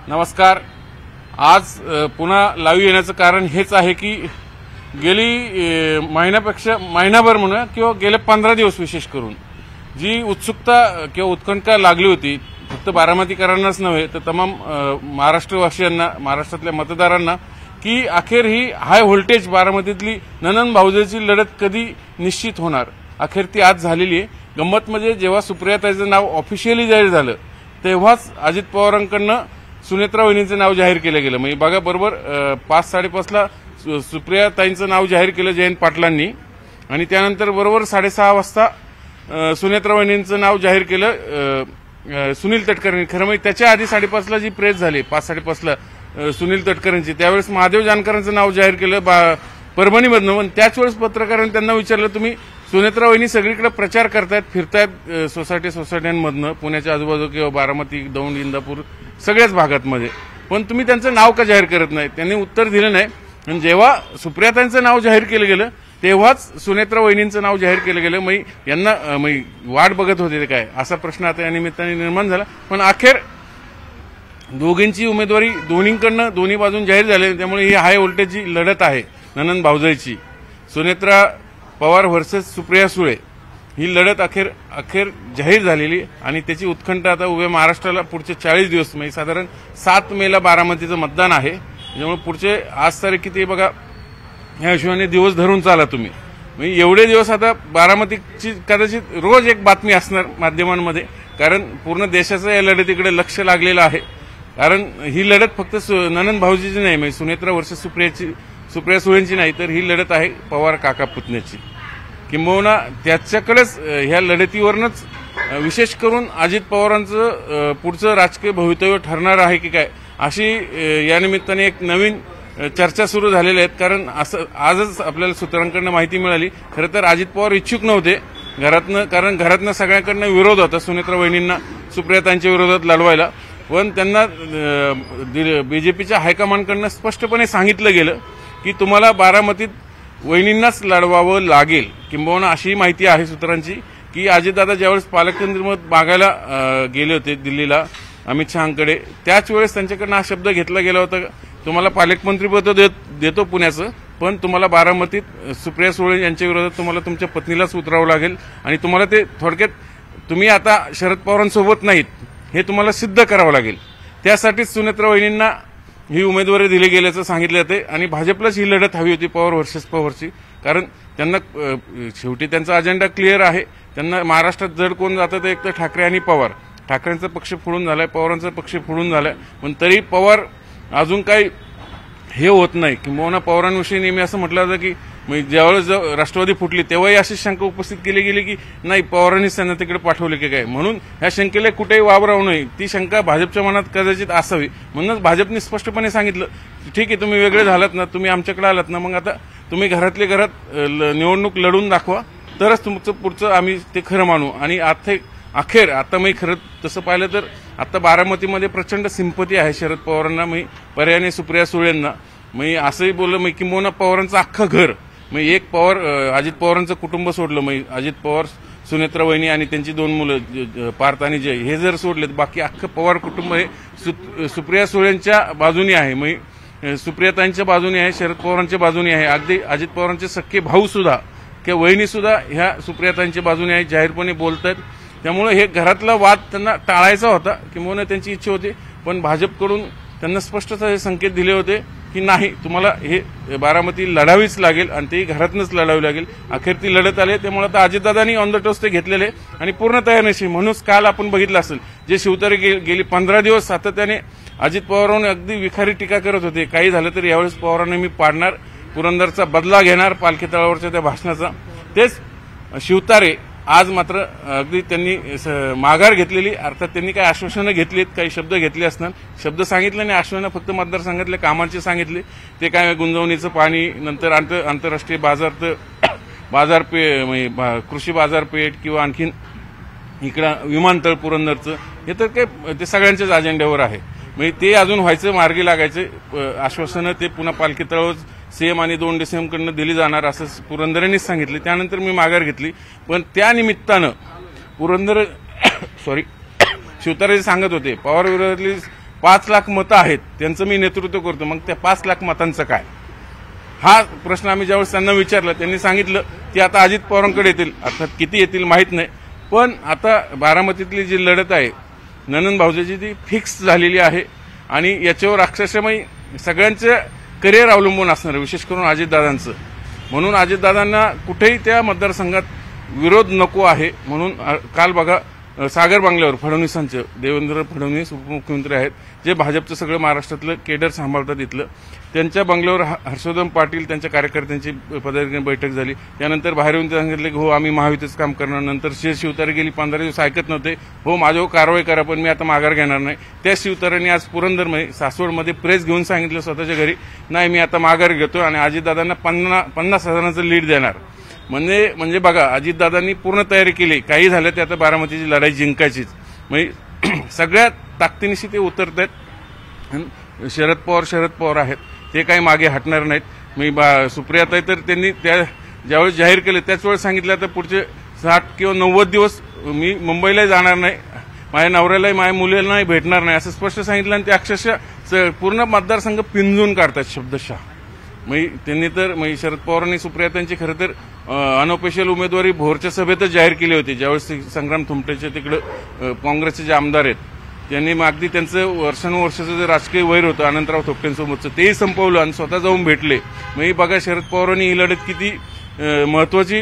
नमस्कार। आज पुन्हा लाईव्ह येण्याचं कारण हेच आहे की गेली महिनाभर म्हणूया किंवा गेले 15 दिवस विशेष करून जी उत्सुकता किंवा उत्कंठा लागली होती फक्त बारामतीकरांनाच नव्हे तर तमाम महाराष्ट्रवासियांना, महाराष्ट्रातल्या मतदारांना की अखेर ही हाय व्होल्टेज बारामतीतली ननंद भाऊजेची लढत कधी निश्चित होणार, अखेर ती आज झालेली आहे। गंमत म्हणजे जेव्हा सुप्रियाताईंचं नाव ऑफिशियली जाहीर झालं तेव्हाच अजित पवारांकडनं सुनेत्रा वहिनींचं नाव जाहीर केलं गेलं। म्हणजे बघा बरोबर 5:30ला सुप्रियाताईंचं नाव जाहीर केलं जयंत पाटलांनी आणि त्यानंतर बरोबर 6:30 वाजता सुनेत्रा वहिनींचं नाव जाहीर केलं सुनील तटकरेंनी। खरं म्हणजे त्याच्या आधी 5:30ला जी प्रेस झाली 5:30ला सुनील तटकरेंची, त्यावेळेस महादेव जानकरांचं नाव जाहीर केलं परभणीमधनं। पण त्याच वेळेस पत्रकारांनी त्यांना विचारलं तुम्ही सुनेत्रा वहिनी सगळीकडे प्रचार करतायत, फिरतायत सोसायट्यांमधनं पुण्याच्या आजूबाजू किंवा बारामती, दौंड, इंदापूर सगळ्याच भागांमध्ये, पण तुम्ही त्यांचं नाव का जाहीर करत नाही? त्यांनी उत्तर दिलं नाही। आणि जेव्हा सुप्रियाताईंचं नाव जाहीर केलं गेलं तेव्हाच सुनेत्रा वहिनींचं नाव जाहीर केलं गेलं। मग यांना वाट बघत होते काय असा प्रश्न आता या निमित्ताने निर्माण झाला। पण अखेर दोघींची उमेदवारी दोन्हीकडनं दोन्ही बाजून जाहीर झाली, त्यामुळे ही हाय व्होल्टेजची लढत आहे ननंद भाऊजाईची, सुनेत्रा पवार व्हर्सेस सुप्रिया सुळे ही लढत अखेर जाहीर झालेली आणि त्याची उत्कंठा आता उभ्या महाराष्ट्राला पुढचे 40 दिवस म्हणजे साधारण 7 मेला बारामतीचं मतदान आहे। त्यामुळे पुढचे आज तारीख किती बघा, ह्या हिशोबाने दिवस धरून चाला तुम्ही। म्हणजे एवढे दिवस आता बारामतीची कदाचित रोज एक बातमी असणार माध्यमांमध्ये, कारण पूर्ण देशाचं या लढतीकडे लक्ष लागलेलं आहे। कारण ही लढत फक्त ननंद भाऊजीची नाही, म्हणजे सुनेत्रा वर्सेस सुप्रिया सुळेंची नाही, तर ही लढत आहे पवार काका पुतण्याची। किंबहुना त्याच्याकडेच ह्या लढतीवरनच विशेष करून अजित पवारांचं पुढचं राजकीय भवितव्य ठरणार आहे की काय अशी या निमित्ताने एक नवीन चर्चा सुरू झालेल्या आहेत। कारण असं आजच आपल्याला सूत्रांकडनं माहिती मिळाली, खरं तर अजित पवार इच्छुक नव्हते घरातनं, कारण घरातनं सगळ्यांकडनं विरोध होता सुनेत्रा वहिनींना सुप्रियाताईंच्या विरोधात लढवायला। पण त्यांना बीजेपीच्या हायकमांडकडनं स्पष्टपणे सांगितलं गेलं की तुम्हाला बारामतीत वहिनींनाच लढवावं लागेल। किंबहुना अशी माहिती आहे सूत्रांची की अजितदादा ज्यावेळेस पालकमंत्री मागायला गेले होते दिल्लीला अमित शहांकडे, त्याच वेळेस त्यांच्याकडनं हा शब्द घेतला गेला होता तुम्हाला पालकमंत्रीपद देतो पुण्याचं, पण तुम्हाला बारामतीत सुप्रिया सुळे यांच्या विरोधात तुम्हाला तुमच्या पत्नीलाच उतरावं लागेल आणि तुम्हाला ते थोडक्यात तुम्ही आता शरद पवारांसोबत नाहीत हे तुम्हाला सिद्ध करावं लागेल। त्यासाठीच सुनेत्रा वहिनींना ही उमेदवारी दिली गेल्याचं सांगितलं जाते आणि भाजपलाच ही लढत हवी होती पवार व्हर्सेस पवारची। कारण त्यांना शेवटी त्यांचा अजेंडा क्लिअर आहे, त्यांना महाराष्ट्रात जड कोण जातं ते एक तर ठाकरे आणि पवार। ठाकरेंचा पक्ष फोडून झालाय, पवारांचा पक्ष फोडून झालाय, पण तरी पवार अजून काही हे होत नाही। किंबहुना पवारांविषयी नेहमी असं म्हटलं जातं की ज्यावेळेस राष्ट्रवादी फुटली तेव्हाही अशी शंका उपस्थित केली गेली की नाही पवारांनीच त्यांना तिकडे पाठवले की काय, म्हणून ह्या शंकेला कुठेही वावरावू नये ती शंका भाजपच्या मनात कदाचित असावी। म्हणूनच भाजपने स्पष्टपणे सांगितलं ठीक आहे तुम्ही वेगळे झालात ना, तुम्ही आमच्याकडे आलात ना, मग आता तुम्ही घरातले घरात निवडणूक लढून दाखवा, तरच तुमचं पुढचं आम्ही ते खरं मानू। आणि अखेर आता मी खरं तसं पाहिलं तर आता बारामतीमध्ये प्रचंड सिंपती आहे शरद पवारांना, पर्यायाने सुप्रिया सुळेंना। असंही बोललं किंबहुना पवारांचं अख्खं घर एक पवार अजित पवारांचं कुटुंब सोडलं, अजित पवार, सुनेत्रा वहिनी आणि त्यांची 2 मुलं पार्थ आणि जय हे जर सोडलेत बाकी अख्खं पवार कुटुंब हे सुप्रिया सुळेंच्या बाजूनी आहे, सुप्रियाताईंच्या बाजूनी आहे, शरद पवारांच्या बाजूनी आहे। अगदी अजित पवारांचे सख्खे भाऊ सुद्धा किंवा वहिनी सुद्धा ह्या सुप्रियाताईंच्या बाजूनी आहे, जाहीरपणे बोलतायत। त्यामुळे हे घरातला वाद त्यांना टाळायचा होता किंवा त्यांची इच्छा होती, पण भाजपकडून त्यांना स्पष्ट संकेत दिले होते की नाही तुम्हाला हे बारामती लढावीच लागेल आणि ती घरातूनच लढावी लागेल। अखेर ती लढत आली, त्यामुळे आता अजितदादांनी ऑन द टॉस ते घेतलेले आणि पूर्ण तयारीशी। म्हणूनच काल आपण बघितलं असेल जे शिवतारे गेली 15 दिवस सातत्याने अजित पवारांवर अगदी विखारी टीका करत होते, काही झालं तरी यावेळेस पवारांनी मी पाडणार, पुरंदरचा बदला घेणार पालखी तळावरच्या त्या भाषणाचा, तेच शिवतारे आज मात्र अगदी त्यांनी माघार घेतलेली। अर्थात त्यांनी काही आश्वासनं घेतलीत, काही शब्द घेतले असणार, शब्द सांगितले नाही, आश्वासनं फक्त मतदारसंघातले कामांचे सांगितले। ते काय गुंजवणीचं पाणी, नंतर आंतरराष्ट्रीय बाजारपेठ कृषी बाजारपेठ किंवा आणखीन इकडं विमानतळ पुरंदरचं हे तर काय ते सगळ्यांच्याच अजेंड्यावर आहे। ते अजून व्हायचं, मार्गी लागायचं आश्वासनं ते पुन्हा पालखी तळावर सीएम आणि 2 डिसेंबरकडनं दिली जाणार असं पुरंदरेंनीच सांगितले। त्यानंतर मी माघार घेतली, पण त्या निमित्तानं पुरंदर सॉरी शिवतारे सांगत होते पवार विरोधातली 5 लाख मतं आहेत, त्यांचं मी नेतृत्व करतो, मग त्या 5 लाख मतांचं काय? हा प्रश्न आम्ही ज्यावेळेस त्यांना विचारला, त्यांनी सांगितलं की आता अजित पवारांकडे येतील, अर्थात किती येतील माहीत नाही, पण आता बारामतीतली जी लढत आहे ननंद भाऊजाची ती फिक्स झालेली आहे आणि याच्यावर अक्षरशः सगळ्यांचं करिअर अवलंबून असणार आहे, विशेष करून अजितदादांचं. म्हणून अजितदादांना कुठेही त्या मतदारसंघात विरोध नको आहे. म्हणून काल बघा सागर बांगल्यावर फडणवीसांचं, देवेंद्र फडणवीस उपमुख्यमंत्री आहेत, जे भाजपचं सगळं महाराष्ट्रातलं केडर सांभाळतात इथलं, त्यांच्या बंगल्यावर हर्षवर्धन पाटील त्यांच्या कार्यकर्त्यांची पदाधिकारी बैठक झाली. त्यानंतर बाहेर येऊन सांगितलं की हो आम्ही महायुतीचं काम करणार. नंतर शिवतारे गेली 15 दिवस ऐकत नव्हते, हो माझ्यावर कारवाई करा पण मी आता माघार घेणार नाही. त्या शिवतारेंनी आज पुरंदरमध्ये सासवडमध्ये प्रेस घेऊन सांगितलं स्वतःच्या घरी, नाही मी आता माघार घेतो आणि अजितदादांना 50,000चं लीड देणार. म्हणजे बघा अजितदादांनी पूर्ण तयारी केली, काही झालं ते आता बारामतीची लढाई जिंकायचीच. म्हणजे सगळ्या ताकदीनिशी ते उतरत आहेत. शरद पवार आहेत, ते काही मागे हटणार नाहीत. मी सुप्रियाताई तर त्यांनी त्या ज्यावेळेस जाहीर केले त्याच वेळेस सांगितलं तर पुढचे 60 किंवा 90 दिवस मी मुंबईला जाणार नाही, माझ्या नवऱ्यालाही माझ्या मुलीलाही भेटणार नाही असं स्पष्ट सांगितलं. आणि ते अक्षरशः पूर्ण मतदारसंघ पिंजून काढतात शब्दशः. त्यांनी तर शरद पवारांनी सुप्रियातांची खरं तर अनऑफिशियल उमेदवारी भोरच्या सभेतच जाहीर केली होती, ज्यावेळेस संग्राम थोमटेचे तिकडे काँग्रेसचे जे आमदार आहेत त्यांनी अगदी त्यांचं वर्षानुवर्षाचं जे राजकीय वैर होतं अनंतराव थोपटेंसोबतचं तेही संपवलं आणि स्वतः जाऊन भेटले. बघा शरद पवारांनी ही लढत किती महत्वाची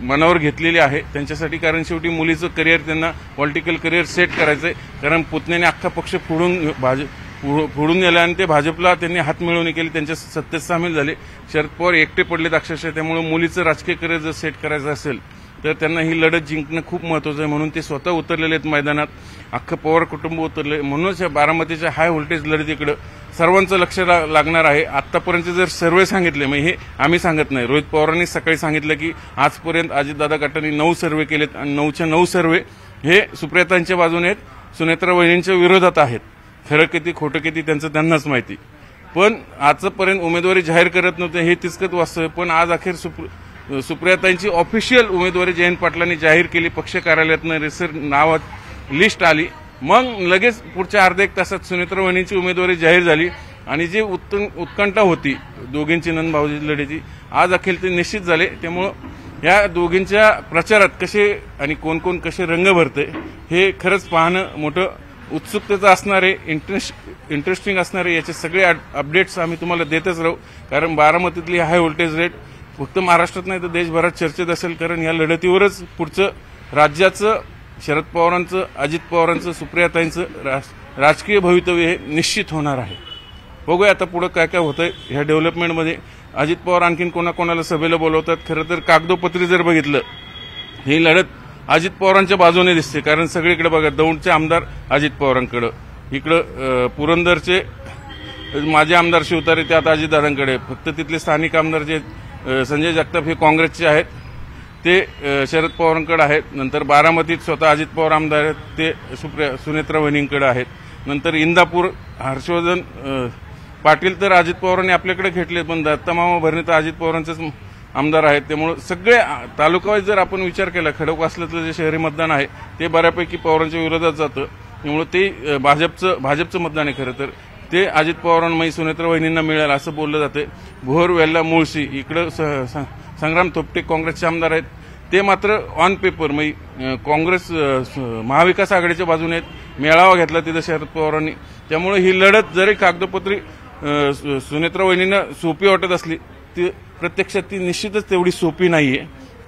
मनावर घेतलेली आहे त्यांच्यासाठी, कारण शेवटी मुलीचं करिअर, त्यांना पॉलिटिकल करिअर सेट करायचंय. कारण पुतण्याने अख्खा पक्ष फोडून नेला आणि ते भाजपला त्यांनी हात मिळवणी केली, त्यांच्या सत्तेत सामील झाले. शरद पवार एकटे पडलेत अक्षरशः. त्यामुळे मुलीचं राजकीय करिअर जर सेट करायचं असेल तर त्यांना ही लढत जिंकणं खूप महत्वाचं आहे. म्हणून ते स्वतः उतरलेले आहेत मैदानात, अख्खं पवार कुटुंब उतरले. म्हणूनच या बारामतीच्या हाय व्होल्टेज लढतीकडे सर्वांचं लक्ष लागणार आहे. आतापर्यंत जर सर्वे सांगितले, हे आम्ही सांगत नाही, रोहित पवारांनी सकाळी सांगितलं की आजपर्यंत अजितदादा गटांनी 9 सर्वे केलेत आणि 9च्या 9 सर्वे हे सुप्रियातांच्या बाजूने आहेत, सुनेत्रा वहिनींच्या विरोधात आहेत. खरं किती खोटं किती त्यांनाच माहिती. पण आजपर्यंत उमेदवारी जाहीर करत नव्हते हे तितकंच वास्तव. पण आज अखेर सुप्रियातांची ऑफिशियल उमेदवारी जयंत पाटलांनी जाहीर केली. पक्ष कार्यालयातनं रिसर नावात लिस्ट आली, मग लगेच पुढच्या अर्ध्या 1 तासात सुनेत्रा वहिनींची उमेदवारी जाहीर झाली. आणि जी उत्कंठा होती दोघींची नंद भाऊजी लढीची, आज अखेर ते निश्चित झाले. त्यामुळं या दोघींच्या प्रचारात कसे आणि कोण कोण कसे रंग भरते हे खरंच पाहणं मोठं उत्सुकतेचं असणारे, इंटरेस्टिंग असणारे. याचे सगळे अपडेट्स आम्ही तुम्हाला देतच राहू. कारण बारामतीतली हाय व्होल्टेज रेट फक्त महाराष्ट्रात नाही तर देशभरात चर्चेत असेल. कारण या लढतीवरच पुढचं राज्याचं, शरद पवारांचं, अजित पवारांचं, सुप्रियाताईंचं राजकीय भवितव्य हे निश्चित होणार आहे. बघूया आता पुढे काय काय होतंय ह्या डेव्हलपमेंटमध्ये. अजित पवार आणखीन कोणाकोणाला सभेला बोलवतात. खरं तर कागदोपत्री जर बघितलं ही लढत अजित पवारांच्या बाजूने दिसते. कारण सगळीकडे बघा दौंडचे आमदार अजित पवारांकडे, इकडं पुरंदरचे माजी आमदार शिवतारे ते आता अजितदादांकडे, फक्त तिथले स्थानिक आमदार जे संजय जगताप हे काँग्रेसचे आहेत ते शरद पवारांकडे आहेत. नंतर बारामतीत स्वतः अजित पवार आमदार आहेत ते सुनेत्रा वहिनींकडे आहेत. नंतर इंदापूर हर्षवर्धन पाटील तर अजित पवारांनी आपल्याकडे घेतले, पण दत्तामामा भरणे तर अजित पवारांचेच आमदार आहेत. त्यामुळे सगळे तालुकावाईज जर आपण विचार केला, खडकवासल्यातलं जे शहरी मतदान आहे ते बऱ्यापैकी पवारांच्या विरोधात जातं. त्यामुळे ते भाजपचं मतदान आहे. खरं तर ते अजित पवारांना सुनेत्रा वहिनींना मिळेल असं बोललं जाते. भोर, वेल्ला, मुळशी इकडं संग्राम थोपटे काँग्रेसचे आमदार आहेत. ते मात्र ऑन पेपर काँग्रेस महाविकास आघाडीच्या बाजूने आहेत. मेळावा घेतला तिथं शरद पवारांनी. त्यामुळे ही लढत जरी कागदोपत्री सुनेत्रा वहिनींना सोपी वाटत असली ती प्रत्यक्षात ती निश्चितच तेवढी सोपी नाहीये.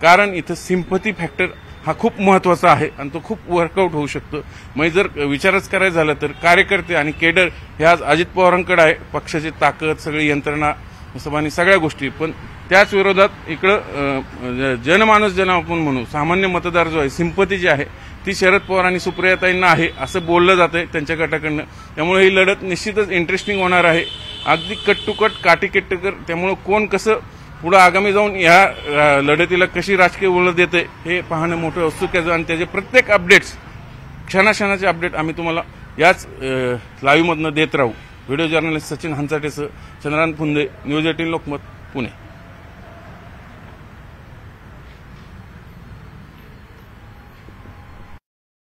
कारण इथं सिम्पथी फॅक्टर हा खूप महत्वाचा आहे आणि तो खूप वर्कआउट होऊ शकतो. जर विचारच करायचं झालं तर कार्यकर्ते आणि केडर हे आज अजित पवारांकडे आहे. पक्षाची ताकद, सगळी यंत्रणा, सभानी सगळ्या गोष्टी. पण त्याच विरोधात इकडं जनमानस आपण म्हणू, सामान्य मतदार जो आहे, सिम्पथी जी आहे ती शरद पवार आणि सुप्रियाताईंना आहे असं बोललं जातंय त्यांच्या गटाकडनं. त्यामुळे ही लढत निश्चितच इंटरेस्टिंग होणार आहे, अगदी कट टू कट, काठी केट्टकर. त्यामुळे कोण कसं पुढे आगामी जाऊन या लढतीला कशी राजकीय वळण देते हे पाहणं मोठं उत्सुक. आणि त्याचे प्रत्येक अपडेट्स, क्षणाक्षणाचे अपडेट आम्ही तुम्हाला याच लाईव्हमधनं देत राहू. व्हिडिओ जर्नलिस्ट सचिन हंचाटेसह चंद्रान फुंदे, न्यूज 18 लोकमत, पुणे.